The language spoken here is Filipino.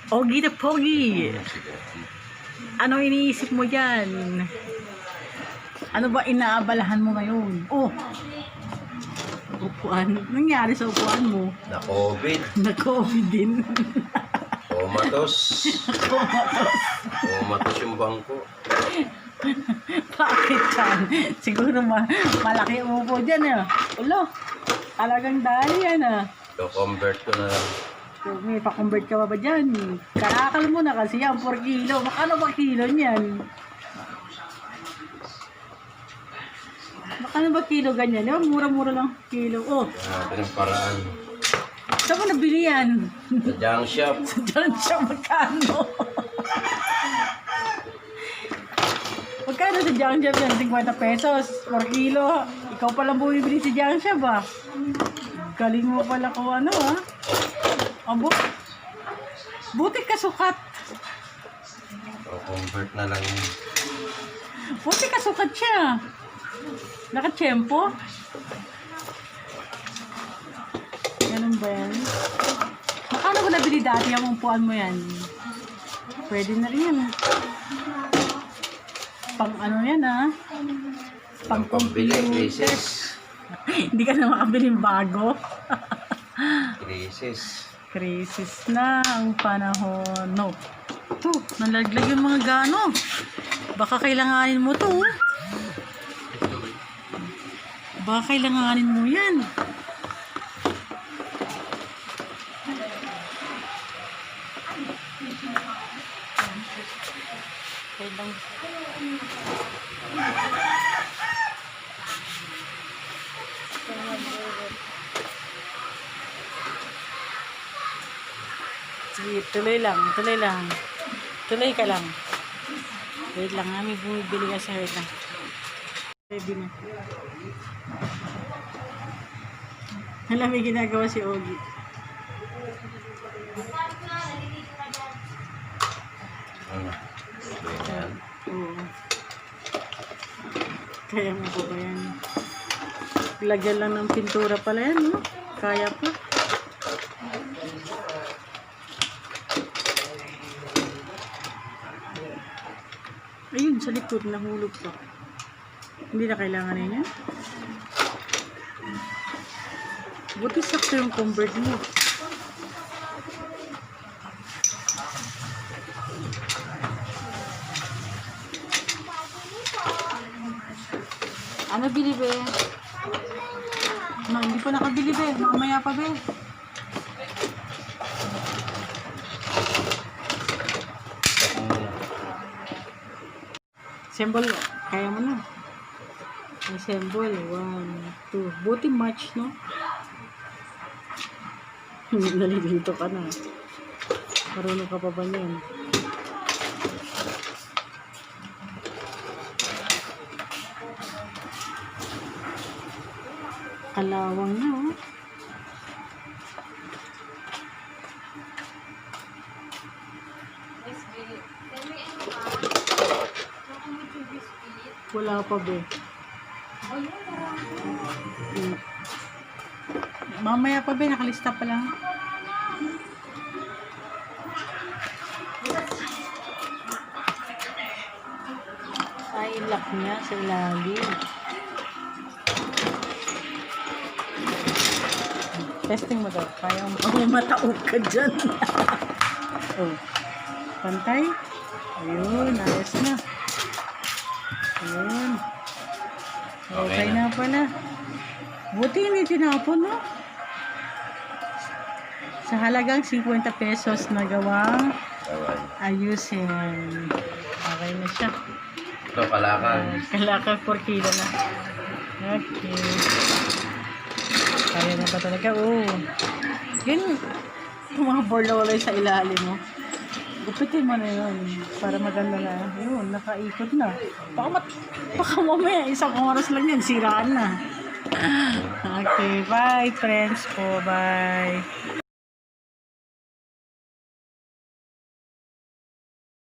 Ogi na pogi. Ano iniisip mo dyan? Ano ba inaabalahan mo ngayon? Oh, upuan. Nangyari sa upuan mo? Na-COVID. Na-COVID din. Comatose. Comatose yung bangko. Bakit yan? Siguro malaki upo dyan eh. Ulo, talagang dali yan ah. So, convert ko na lang. So, may pa-convert ka ba dyan? Karakal mo na kasi yan, 4 kilo. Ano ba kilo niyan? Ano ba kilo ganyan? Di ba? Mura-mura lang kilo. Oh, Natin ang paraan. saan mo nabili yan? Sa junk shop. Sa junk shop, magkano? Magkano sa junk shop yan? 50 pesos, 4 kilo. Ikaw palang bumibili sa junk shop ah. Galing mo pala kung ano ah. Abo. Buti ka sukat. So, convert na lang yun. Buti ka sukat siya. Naka-tiyempo? Ganun ba yan? Makano ko nabili dati ang umpuan mo yan? Pwede na rin yan. Pang ano yan ah? Pang Pambili, computer. crisis. Hindi ka na makabiling bago. Crisis. Crisis na ang panahon. No. Ito, nalaglag yung mga gano. Baka kailanganin mo to. Baka kailanganin mo yan. Kailang. Sige, tuloy lang, tuloy lang. Tuloy ka lang. Wait lang, may bumibili ka sa wait lang. Ready na. Alam, may ginagawa si Ogi. Ano? Ganyan. Oo. Kaya mo ba yan? Lagyan lang ng pintura pala yan, no? Kaya pa. Ayun, sa likod, nahulog pa. Hindi na kailangan na yan. Buti sakto yung convert mo. Ano bili be? No, hindi pa nakabili be. Mamaya pa be. Symbol, kaya mo na. Ang symbol, 1, 2. Buti match, no? Nalilito ka na. Marunong ka pa ba niyan? Kalawang na, oh. Wala pa be. Mamaya pa be, nakalista pa lang. Ay, lock niya sa ilalim. Testing mo daw. Kaya mo mataog ka dyan. Oh. Pantay. Ayun, ayos na. Ayun. Okay na pala. Buti hindi tinapon, no? Sa halagang 50 pesos na gawang ayusin. Okay na siya. Ito, kalakan. Kalakan 4 kilo na. Okay. Kaya na ba talaga? Oh. Yun. Yung mga borloloy sa ilalim mo. Gupitin mo na yun. Para maganda na. Yun, nakaikot na. Baka mamaya, 1 oras lang yan. Siraan na. Okay, bye friends po. Bye.